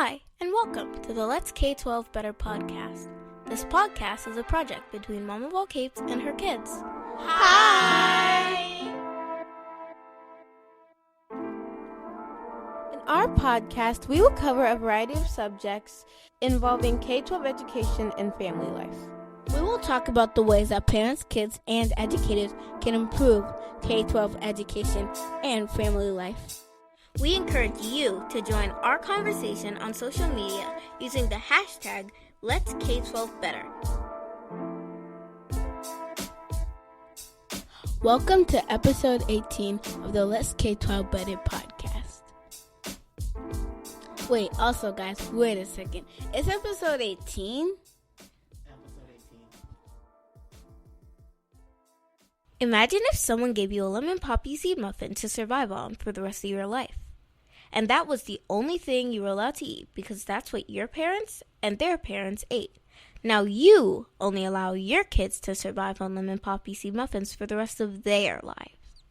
Hi, and welcome to the Let's K12 Better podcast. This podcast is a project between Mama of All Capes and her kids. Hi! In our podcast, we will cover a variety of subjects involving K-12 education and family life. We will talk about the ways that parents, kids, and educators can improve K-12 education and family life. We encourage you to join our conversation on social media using the hashtag Let's K12 Better. Welcome to episode 18 of the Let's K12 Better podcast. Wait, also guys, wait a second. It's episode 18? Imagine if someone gave you a lemon poppy seed muffin to survive on for the rest of your life. And that was the only thing you were allowed to eat because that's what your parents and their parents ate. Now you only allow your kids to survive on lemon poppy seed muffins for the rest of their lives.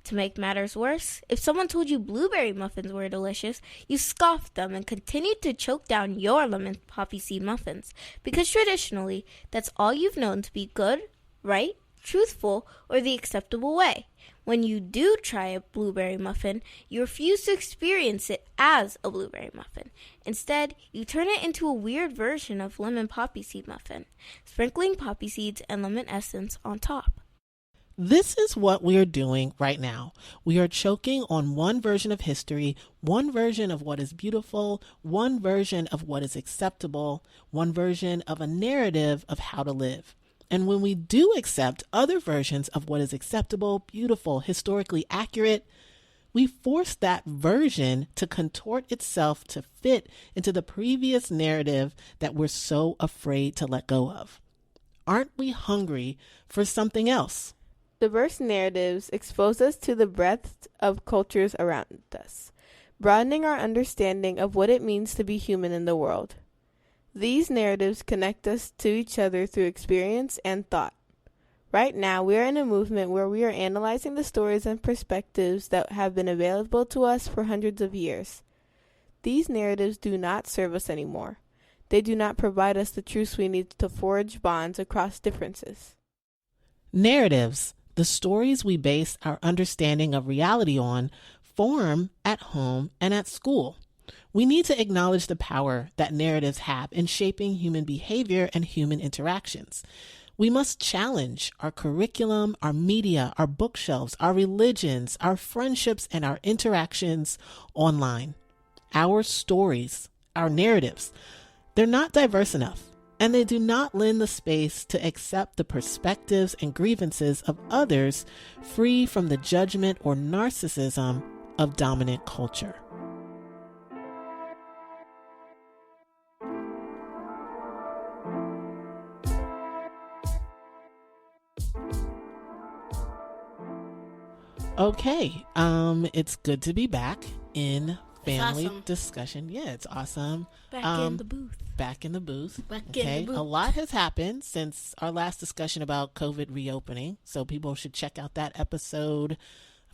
To make matters worse, if someone told you blueberry muffins were delicious, you scoffed them and continued to choke down your lemon poppy seed muffins because traditionally, that's all you've known to be good, right, truthful, or the acceptable way. When you do try a blueberry muffin, you refuse to experience it as a blueberry muffin. Instead, you turn it into a weird version of lemon poppy seed muffin, sprinkling poppy seeds and lemon essence on top. This is what we are doing right now. We are choking on one version of history, one version of what is beautiful, one version of what is acceptable, one version of a narrative of how to live. And when we do accept other versions of what is acceptable, beautiful, historically accurate, we force that version to contort itself to fit into the previous narrative that we're so afraid to let go of. Aren't we hungry for something else? Diverse narratives expose us to the breadth of cultures around us, broadening our understanding of what it means to be human in the world. These narratives connect us to each other through experience and thought. Right now, we are in a movement where we are analyzing the stories and perspectives that have been available to us for hundreds of years. These narratives do not serve us anymore. They do not provide us the truths we need to forge bonds across differences. Narratives, the stories we base our understanding of reality on, form at home and at school. We need to acknowledge the power that narratives have in shaping human behavior and human interactions. We must challenge our curriculum, our media, our bookshelves, our religions, our friendships, and our interactions online. Our stories, our narratives, they're not diverse enough, and they do not lend the space to accept the perspectives and grievances of others free from the judgment or narcissism of dominant culture. Okay, it's good to be back in family discussion. Yeah, it's awesome. Back in the booth. Back in the booth. Back in the booth. A lot has happened since our last discussion about COVID reopening, so people should check out that episode.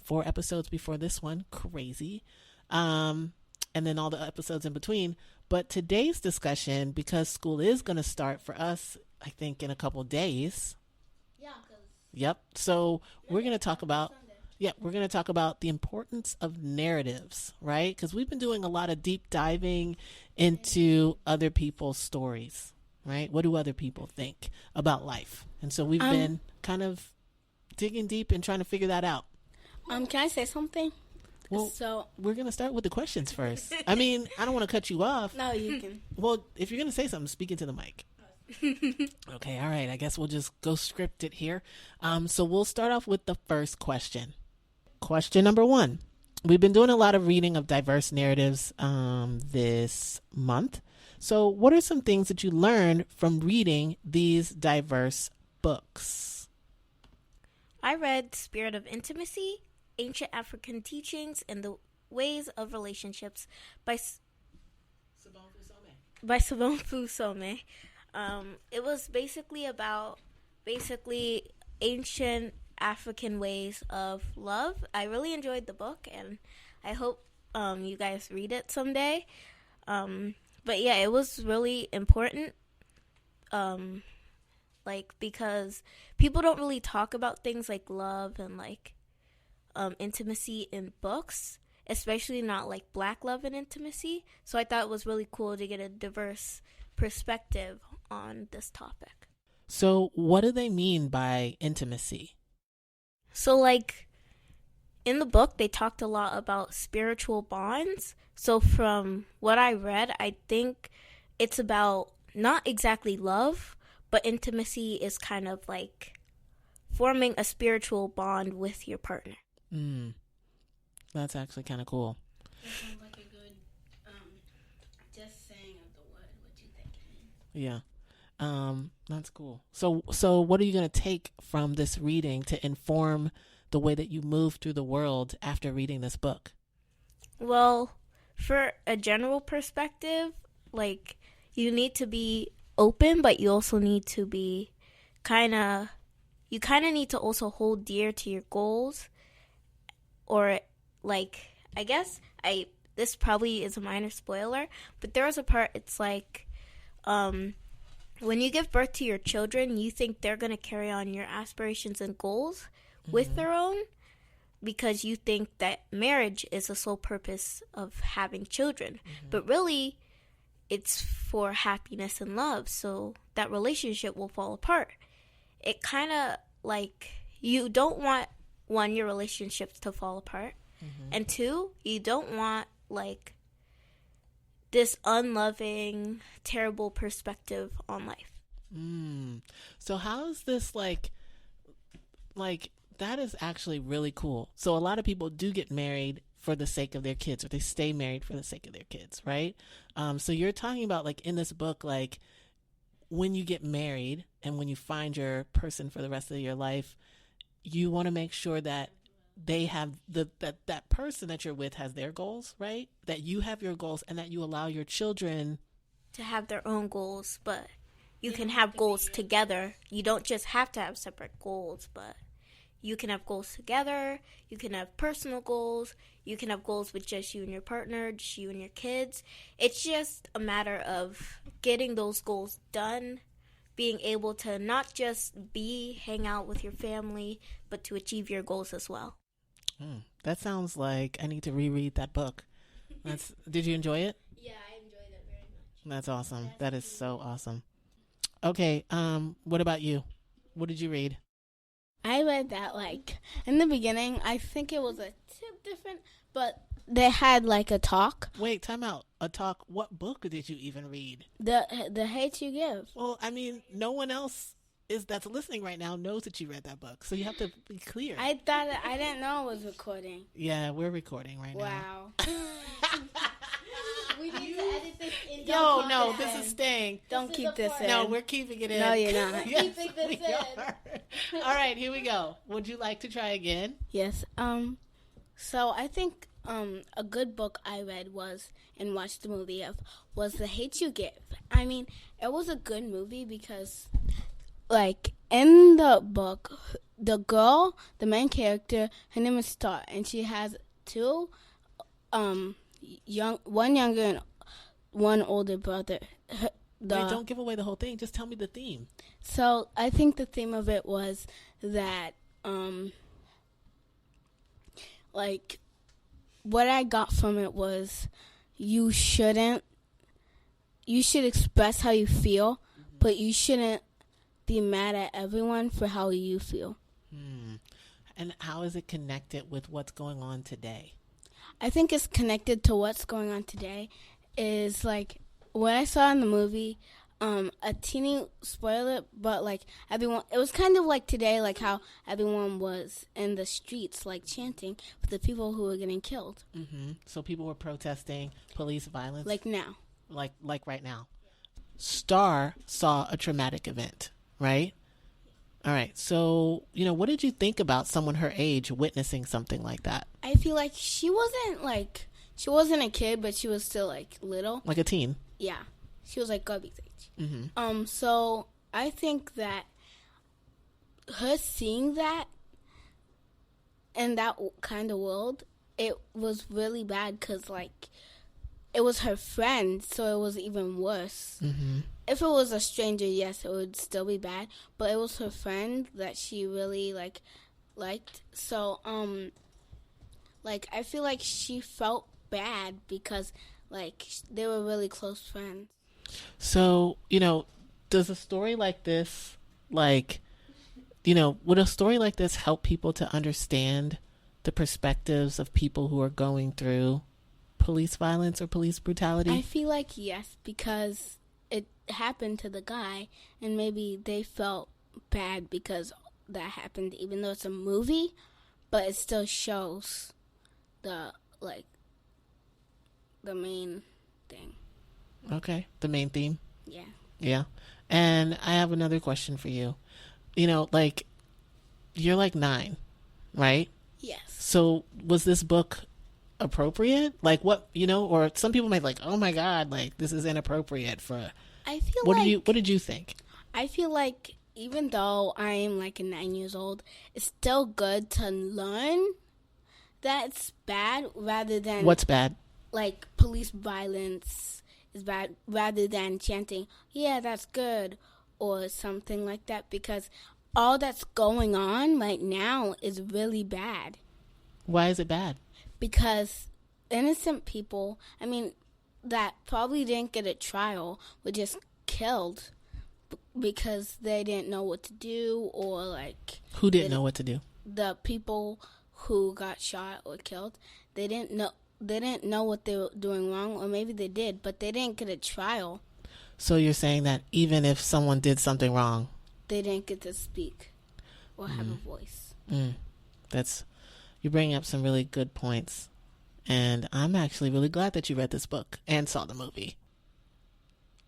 4 episodes before this one. Crazy. And then all the episodes in between. But today's discussion, because school is going to start for us, I think, in a couple days. Yeah. Yep. So we're going to talk about... Yeah, we're going to talk about the importance of narratives, right? Because we've been doing a lot of deep diving into other people's stories, right? What do other people think about life? And so we've been kind of digging deep and trying to figure that out. Can I say something? Well, we're going to start with the questions first. I mean, I don't want to cut you off. No, you can. Well, if you're going to say something, speak into the mic. Okay, all right. I guess we'll just go scripted here. So we'll start off with the first question. Question number 1. We've been doing a lot of reading of diverse narratives this month. So what are some things that you learned from reading these diverse books? I read Spirit of Intimacy, Ancient African Teachings, and the Ways of Relationships by Sobonfu Somé. It was basically about ancient African ways of love. I really enjoyed the book, and I hope you guys read it someday. But yeah, it was really important. Like, because people don't really talk about things like love and like intimacy in books, especially not like Black love and intimacy. So I thought it was really cool to get a diverse perspective on this topic. So what do they mean by intimacy? So like in the book, they talked a lot about spiritual bonds. So from what I read, I think it's about not exactly love, but intimacy is kind of like forming a spiritual bond with your partner. That's actually kind of cool. That sounds like a good just saying of the word, what you think. Yeah. That's cool. So what are you going to take from this reading to inform the way that you move through the world after reading this book? Well, for a general perspective, like, you need to be open, but you also need to be you need to also hold dear to your goals. Or, like, I guess this probably is a minor spoiler, but there was a part, it's like, when you give birth to your children, you think they're going to carry on your aspirations and goals with their own, because you think that marriage is the sole purpose of having children. But really, it's for happiness and love, so that relationship will fall apart. It kind of, like, you don't want, one, your relationships to fall apart, and two, you don't want, like, this unloving, terrible perspective on life. So how is this like that is actually really cool. So a lot of people do get married for the sake of their kids, or they stay married for the sake of their kids, right? So you're talking about, like, in this book, like, when you get married and when you find your person for the rest of your life, you want to make sure that they have that person that you're with has their goals, right? That you have your goals, and that you allow your children to have their own goals, but you can have goals together. You don't just have to have separate goals, but you can have goals together. You can have personal goals. You can have goals with just you and your partner, just you and your kids. It's just a matter of getting those goals done, being able to not just hang out with your family, but to achieve your goals as well. That sounds like I need to reread that book. Did you enjoy it? Yeah, I enjoyed it very much. That's awesome. That is so awesome. Okay, what about you? What did you read? I read that, like, in the beginning, I think it was a tip different, but they had, like, a talk. Wait, time out. A talk? What book did you even read? The Hate You Give. Well, I mean, no one else that's listening right now knows that you read that book, so you have to be clear. I didn't know it was recording. Yeah, we're recording right now. Wow. We need to edit this in. No, this is staying. Don't keep this in. No, we're keeping it in. No, you're not. Yes, keeping this in. All right, here we go. Would you like to try again? Yes. So I think a good book I read and watched the movie of was The Hate You Give. I mean, it was a good movie because, like, in the book, the girl, the main character, her name is Star, and she has two one younger and one older brother. Wait, don't give away the whole thing. Just tell me the theme. So I think the theme of it was that, like, what I got from it was you should express how you feel, but you shouldn't be mad at everyone for how you feel. And how is it connected with what's going on today? I think it's connected to what's going on today is, like, what I saw in the movie, a teeny spoiler, but, like, everyone, it was kind of like today, like how everyone was in the streets, like, chanting for the people who were getting killed. So people were protesting police violence? Like now. Like right now. Star saw a traumatic event, right? All right. So, what did you think about someone her age witnessing something like that? I feel like she wasn't a kid, but she was still, like, little. Like a teen? Yeah. She was, like, Gubby's age. So I think that her seeing that in that kind of world, it was really bad because, like, it was her friend, so it was even worse. Mm-hmm. If it was a stranger, yes, it would still be bad. But it was her friend that she really liked. So I feel like she felt bad because they were really close friends. So, does a story like this, would a story like this help people to understand the perspectives of people who are going through police violence or police brutality? I feel like yes, because it happened to the guy, and maybe they felt bad because that happened, even though it's a movie, but it still shows the main thing. Okay, the main theme. Yeah. Yeah. And I have another question for you. You're 9, right? Yes. So was this book appropriate? What, or some people might oh my God, this is inappropriate for. I feel what did you think? I feel like even though I'm 9 years old, it's still good to learn that it's bad rather than. What's bad? Police violence is bad rather than chanting, yeah, that's good, or something like that, because all that's going on right now is really bad. Why is it bad? Because innocent people, that probably didn't get a trial, were just killed because they didn't know what to do, or Who didn't know what to do? The people who got shot or killed, they didn't know what they were doing wrong, or maybe they did, but they didn't get a trial. So you're saying that even if someone did something wrong, they didn't get to speak or have a voice. You're bringing up some really good points. And I'm actually really glad that you read this book and saw the movie.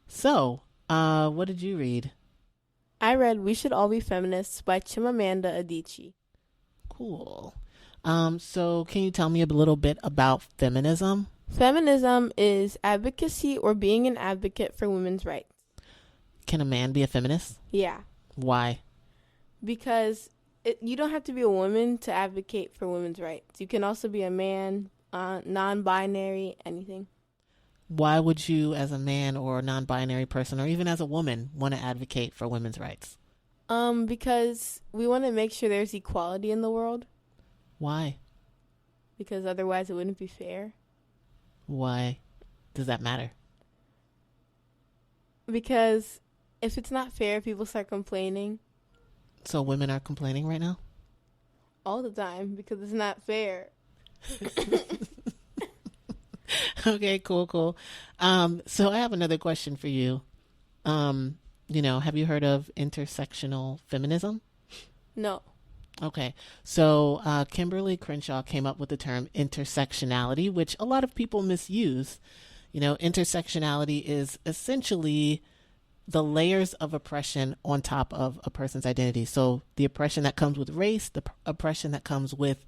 So, what did you read? I read We Should All Be Feminists by Chimamanda Adichie. Cool. So can you tell me a little bit about feminism? Feminism is advocacy or being an advocate for women's rights. Can a man be a feminist? Yeah. Why? Because you don't have to be a woman to advocate for women's rights. You can also be a man, non-binary, anything. Why would you, as a man or a non-binary person, or even as a woman, want to advocate for women's rights? Because we want to make sure there's equality in the world. Why? Because otherwise it wouldn't be fair. Why does that matter? Because if it's not fair, people start complaining. So women are complaining right now? All the time, because it's not fair. Okay, cool. So I have another question for you. Have you heard of intersectional feminism? No. Okay, so Kimberly Crenshaw came up with the term intersectionality, which a lot of people misuse. Intersectionality is essentially the layers of oppression on top of a person's identity. So the oppression that comes with race, the oppression that comes with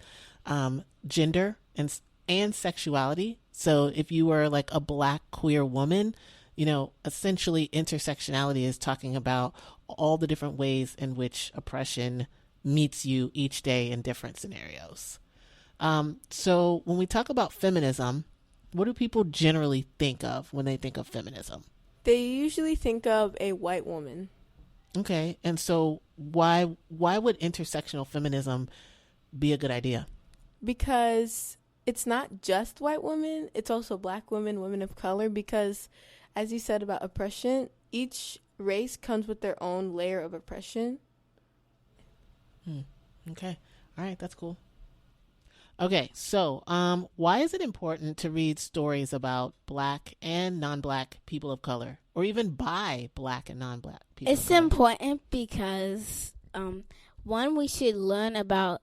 gender and sexuality. So if you were a Black queer woman, essentially intersectionality is talking about all the different ways in which oppression meets you each day in different scenarios. So when we talk about feminism, what do people generally think of when they think of feminism? They usually think of a white woman. Okay, and so why would intersectional feminism be a good idea? Because it's not just white women, it's also Black women, women of color, because as you said about oppression, each race comes with their own layer of oppression. Okay. All right. That's cool. Okay. So, why is it important to read stories about Black and non-Black people of color, or even by Black and non-Black people? It's important because, one, we should learn about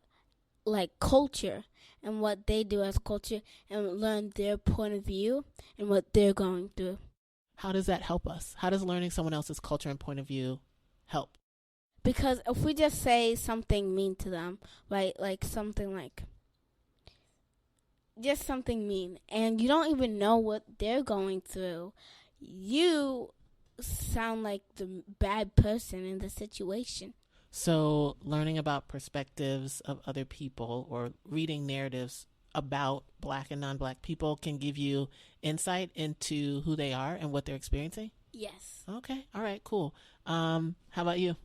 culture and what they do as culture, and learn their point of view and what they're going through. How does that help us? How does learning someone else's culture and point of view help? Because if we just say something mean to them, right, just something mean, and you don't even know what they're going through, you sound like the bad person in the situation. So learning about perspectives of other people or reading narratives about Black and non-Black people can give you insight into who they are and what they're experiencing? Yes. Okay. All right, cool. How about you?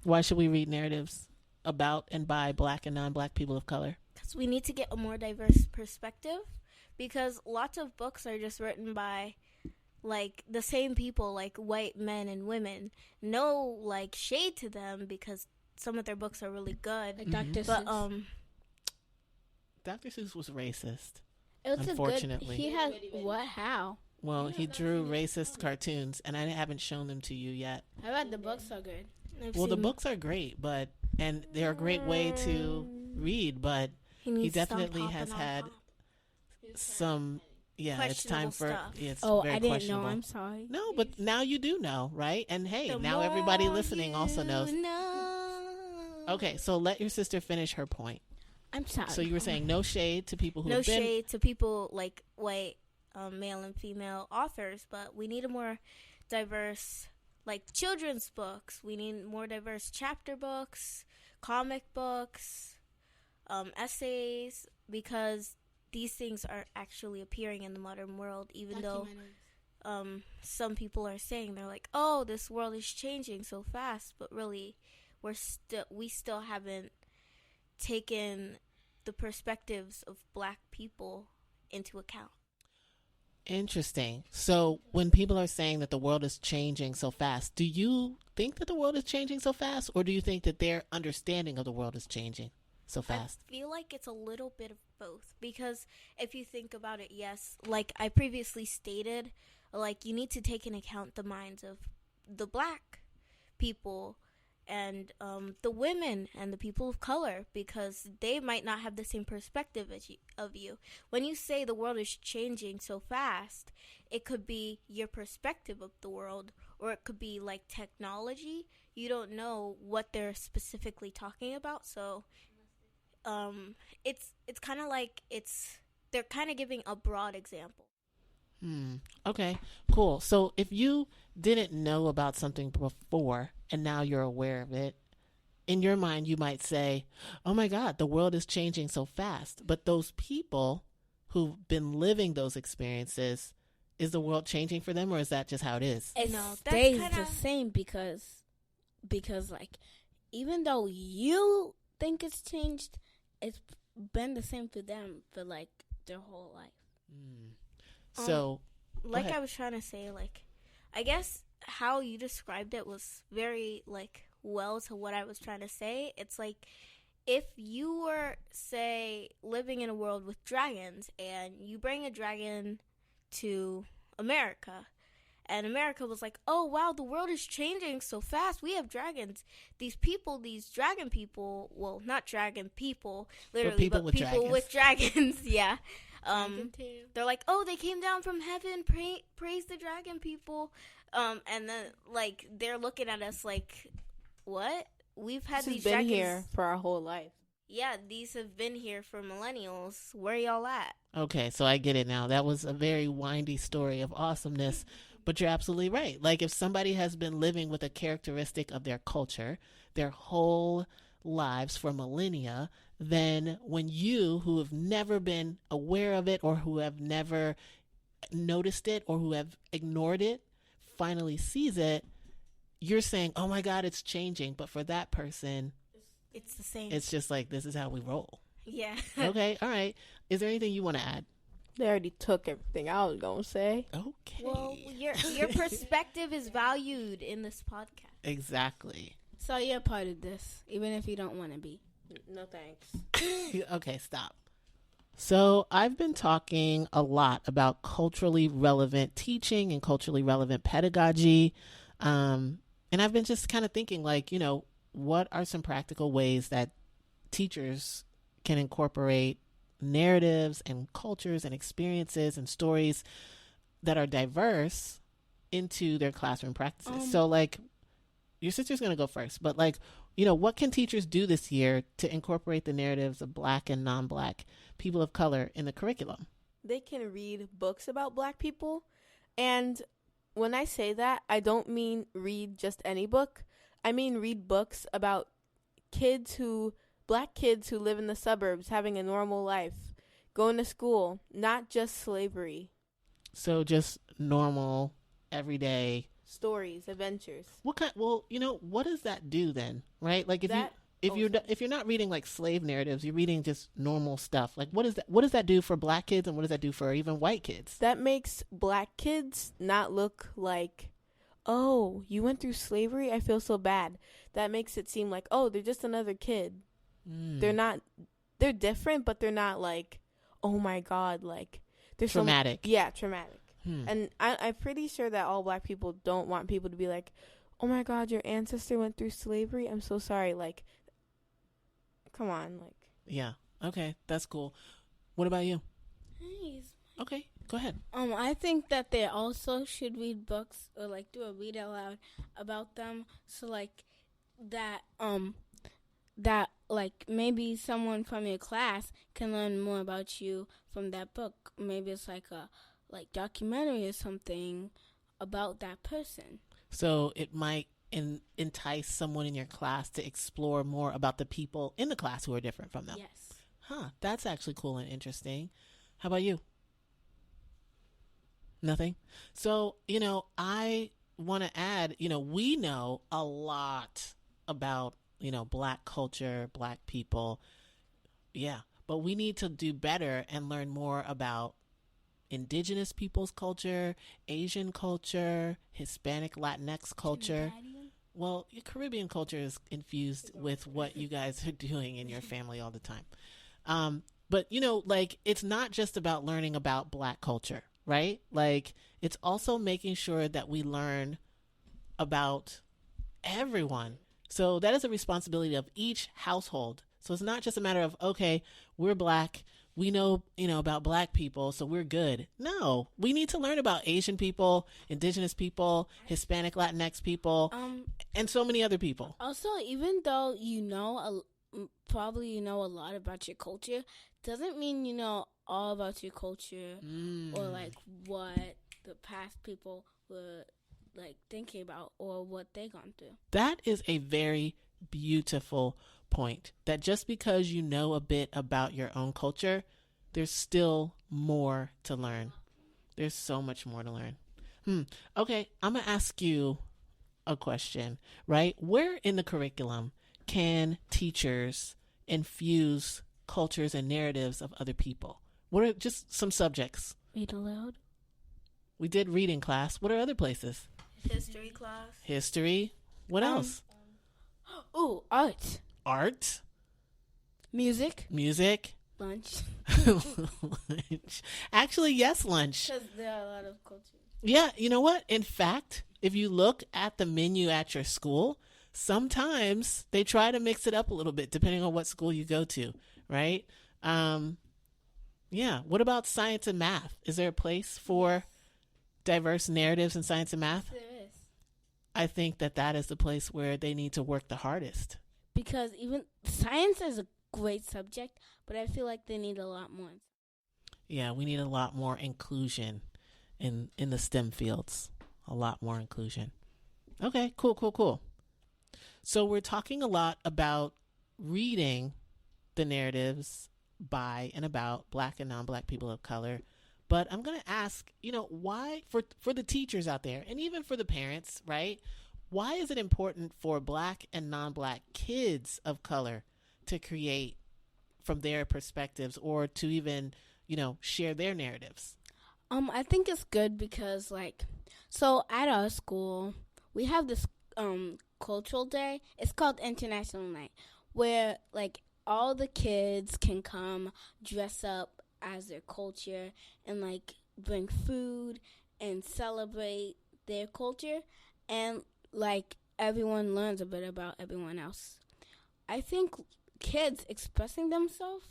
Why should we read narratives about and by Black and non-Black people of color? Because we need to get a more diverse perspective, because lots of books are just written by like the same people, like white men and women. No like shade to them, because some of their books are really good. Like Dr. But Seuss. Dr. Seuss was racist. It was unfortunately. he had what? How? Well, he drew racist cartoons, and I haven't shown them to you yet. I read the books so good. Well, the books are great, and they're a great way to read, but he definitely has had some. Yeah, it's time for. Yeah, it's very I didn't know. questionable. I'm sorry. No, but now you do know, right? And hey, now everybody listening also knows. Okay, so let your sister finish her point. I'm sorry. So you were saying no shade to people who no have been... shade to people like white male and female authors, but we need a more diverse, like children's books. We need more diverse chapter books, comic books, essays, because these things are actually appearing in the modern world, even though some people are saying, they're like, oh, this world is changing so fast, but really we still haven't taken the perspectives of Black people into account. Interesting. So when people are saying that the world is changing so fast, do you think that the world is changing so fast, or do you think that their understanding of the world is changing so fast? I feel like it's a little bit of both, because if you think about it, yes, like I previously stated, like you need to take into account the minds of the Black people and the women and the people of color, because they might not have the same perspective of you. When you say the world is changing so fast, it could be your perspective of the world, or it could be like technology. You don't know what they're specifically talking about, so it's kind of like they're kind of giving a broad example. Okay, cool. So if you didn't know about something before and now you're aware of it, in your mind you might say, oh my God, the world is changing so fast. But those people who've been living those experiences, is the world changing for them, or is that just how it is? It stays the same because like even though you think it's changed, it's been the same for them for like their whole life. So, like I was trying to say, like, I guess how you described it was very, like, well to what I was trying to say. It's like, if you were, say, living in a world with dragons, and you bring a dragon to America, and America was like, oh, wow, the world is changing so fast. We have dragons. These dragon people, well, not dragon people, literally, but people with dragons, yeah. They're like, oh, they came down from heaven, praise the dragon people, and then like they're looking at us like, what? We've had these been dragons here for our whole life. Yeah, these have been here for millennials. Where y'all at? Okay, so I get it now. That was a very windy story of awesomeness, but you're absolutely right. Like if somebody has been living with a characteristic of their culture their whole lives for millennia, then when you, who have never been aware of it or who have never noticed it or who have ignored it, finally sees it, you're saying, oh my God, it's changing. But for that person, it's the same. It's just like, this is how we roll. Yeah. Okay. All right. Is there anything you want to add? They already took everything I was going to say. Okay. Well, your perspective is valued in this podcast. Exactly. So you're part of this, even if you don't want to be. No thanks. Okay, stop. So I've been talking a lot about culturally relevant teaching and culturally relevant pedagogy. And I've been just kind of thinking like, what are some practical ways that teachers can incorporate narratives and cultures and experiences and stories that are diverse into their classroom practices? So like, your sister's going to go first, but like, what can teachers do this year to incorporate the narratives of Black and non-Black people of color in the curriculum? They can read books about Black people. And when I say that, I don't mean read just any book. I mean read books about kids who black kids who live in the suburbs having a normal life, going to school, not just slavery. So just normal, everyday Stories, adventures. What kind? Well, what does that do then, right? Like That- if you're not reading like slave narratives, you're reading just normal stuff. Like what does that do for black kids, and what does that do for even white kids? That makes black kids not look like, oh, you went through slavery? I feel so bad. That makes it seem like, oh, they're just another kid. They're different, but they're not like, oh my God, like they're Traumatic. Traumatic. And I'm pretty sure that all black people don't want people to be like, oh my God, your ancestor went through slavery? I'm so sorry. Like, come on. Like, yeah. Okay. That's cool. What about you? Nice. Okay. Go ahead. I think that they also should read books or like do a read aloud about them. So like that like maybe someone from your class can learn more about you from that book. Maybe it's like a documentary or something about that person. So it might entice someone in your class to explore more about the people in the class who are different from them. Yes. Huh. That's actually cool and interesting. How about you? Nothing? So, I want to add, we know a lot about, black culture, black people. Yeah. But we need to do better and learn more about indigenous people's culture, Asian culture, Hispanic, Latinx culture. Well, your Caribbean culture is infused with what you guys are doing in your family all the time. But, it's not just about learning about black culture, right? Like, it's also making sure that we learn about everyone. So that is a responsibility of each household. So it's not just a matter of, okay, we're black, we know, about black people, so we're good. No, we need to learn about Asian people, indigenous people, Hispanic, Latinx people, and so many other people. Also, even though probably a lot about your culture, doesn't mean you know all about your culture or like what the past people were like thinking about or what they gone through. That is a very beautiful point, that just because you know a bit about your own culture, there's still more to learn. There's so much more to learn. Okay, I'm gonna ask you a question, right? Where in the curriculum can teachers infuse cultures and narratives of other people? What are just some subjects? Read aloud. We did reading class. What are other places? History class. History. What else? Ooh, art. Art. Music. Lunch. Lunch. Actually, yes, lunch. Because there are a lot of cultures. Yeah, you know what? In fact, if you look at the menu at your school, sometimes they try to mix it up a little bit depending on what school you go to, right? Yeah. What about science and math? Is there a place for diverse narratives in science and math? There is. I think that is the place where they need to work the hardest. Because even science is a great subject, but I feel like they need a lot more. Yeah, we need a lot more inclusion in the STEM fields. A lot more inclusion. Okay, cool. So we're talking a lot about reading the narratives by and about black and non-black people of color. But I'm going to ask, why, for the teachers out there and even for the parents, right? Why is it important for black and non-black kids of color to create from their perspectives or to even, share their narratives? I think it's good because, so at our school, we have this cultural day. It's called International Night, where, all the kids can come dress up as their culture and, bring food and celebrate their culture. And, everyone learns a bit about everyone else. I think kids expressing themselves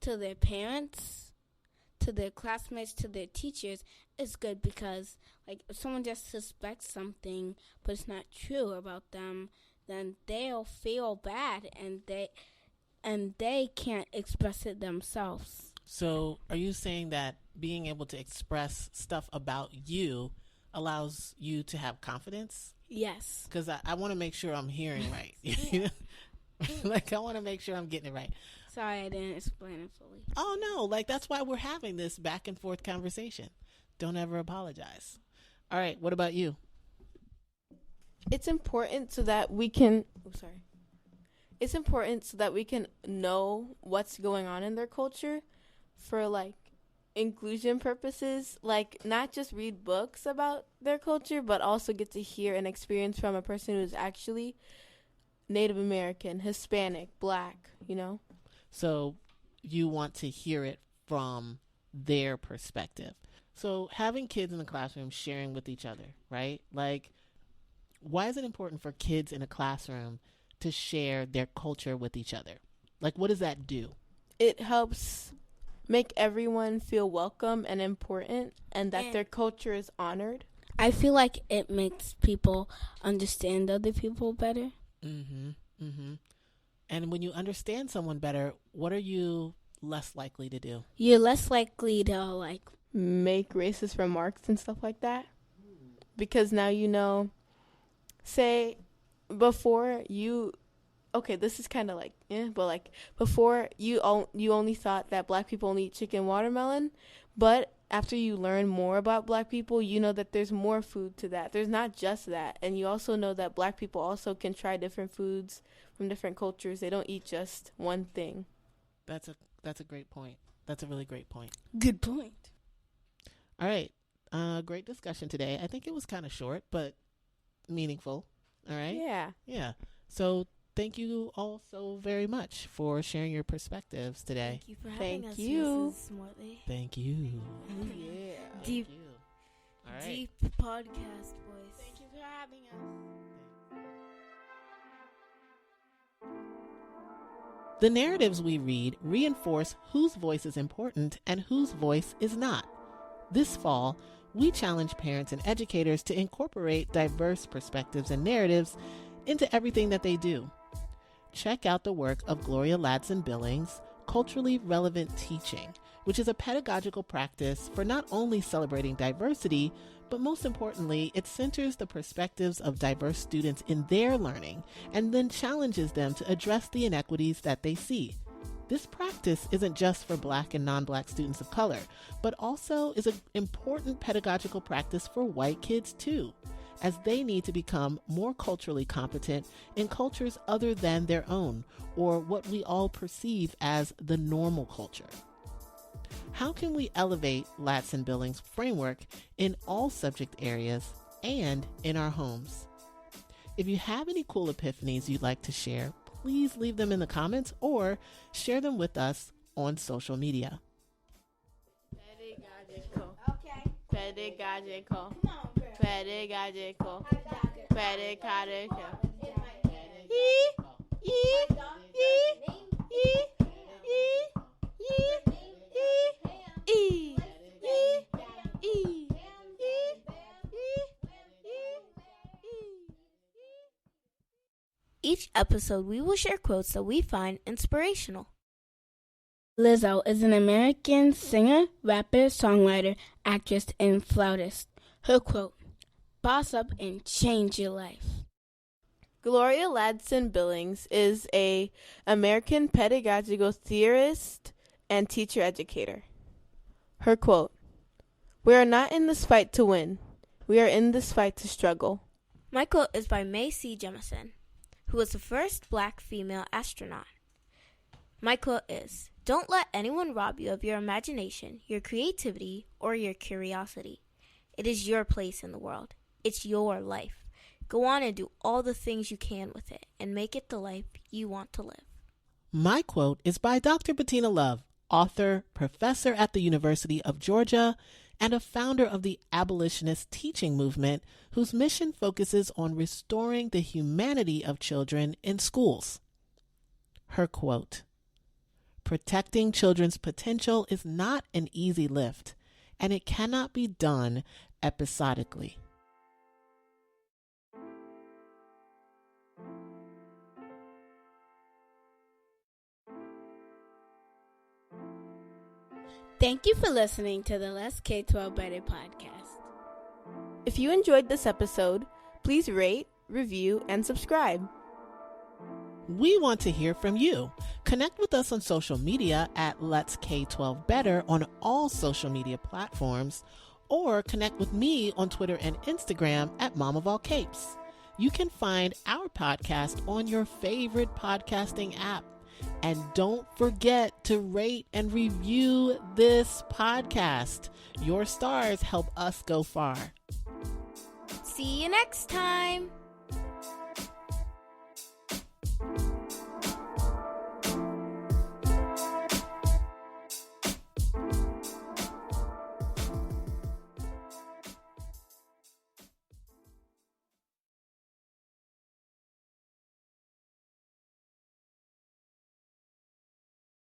to their parents, to their classmates, to their teachers is good because, if someone just suspects something but it's not true about them, then they'll feel bad and they can't express it themselves. So are you saying that being able to express stuff about you allows you to have confidence? Yes. Because I want to make sure I'm hearing right. Like, I want to make sure I'm getting it right. Sorry, I didn't explain it fully. Oh, no. Like, that's why we're having this back and forth conversation. Don't ever apologize. All right. What about you? It's important so that we can... It's important so that we can know what's going on in their culture for, like, inclusion purposes. Like, not just read books about their culture, but also get to hear and experience from a person who's actually Native American, Hispanic, Black, you know? So you want to hear it from their perspective. So having kids in the classroom sharing with each other, right? Like, why is it important for kids in a classroom to share their culture with each other? Like, what does that do? It helps make everyone feel welcome and important, and that their culture is honored. I feel like it makes people understand other people better. And when you understand someone better, what are you less likely to do? You're less likely to, like, make racist remarks and stuff like that. Because now you know, say, before you... Okay, this is kind of like, but like, before you only thought that Black people only eat chicken watermelon, but after you learn more about Black people, you know that there's more food to that. There's not just that. And you also know that Black people also can try different foods from different cultures. They don't eat just one thing. That's a great point. That's a really great point. Good point. All right. Great discussion today. I think it was kind of short, but meaningful. All right? Yeah. So thank you all so very much for sharing your perspectives today. Thank you for having us, Thank you. Mrs. Morley. Thank you. Yeah. Deep, Thank you. All right. deep podcast voice. Thank you for having us. The narratives we read reinforce whose voice is important and whose voice is not. This fall, we challenge parents and educators to incorporate diverse perspectives and narratives into everything that they do. Check out the work of Gloria Ladson-Billings' Culturally Relevant Teaching, which is a pedagogical practice for not only celebrating diversity, but most importantly, it centers the perspectives of diverse students in their learning and then challenges them to address the inequities that they see. This practice isn't just for Black and non-Black students of color, but also is an important pedagogical practice for white kids too, as they need to become more culturally competent in cultures other than their own, or what we all perceive as the normal culture. How can we elevate Ladson-Billings' framework in all subject areas and in our homes? If you have any cool epiphanies you'd like to share, please leave them in the comments or share them with us on social media. Okay. Pedagogical. Come on, girl. Pedagogical. Pedagogical. Each episode, we will share quotes that we find inspirational. Lizzo is an American singer, rapper, songwriter, actress, and flautist. Her quote, "Boss up and change your life." Gloria Ladson-Billings is a American pedagogical theorist and teacher educator. Her quote, "We are not in this fight to win. We are in this fight to struggle." My quote is by Mae C. Jemison, who was the first Black female astronaut. My quote is, "Don't let anyone rob you of your imagination, your creativity, or your curiosity. It is your place in the world. It's your life. Go on and do all the things you can with it and make it the life you want to live." My quote is by Dr. Bettina Love, author, professor at the University of Georgia, and a founder of the abolitionist teaching movement, whose mission focuses on restoring the humanity of children in schools. Her quote, "Protecting children's potential is not an easy lift, and it cannot be done episodically." Thank you for listening to the Let's K12 Better podcast. If you enjoyed this episode, please rate, review, and subscribe. We want to hear from you. Connect with us on social media at Let's K12 Better on all social media platforms, or connect with me on Twitter and Instagram at Mom of All Capes. You can find our podcast on your favorite podcasting app. And don't forget to rate and review this podcast. Your stars help us go far. See you next time.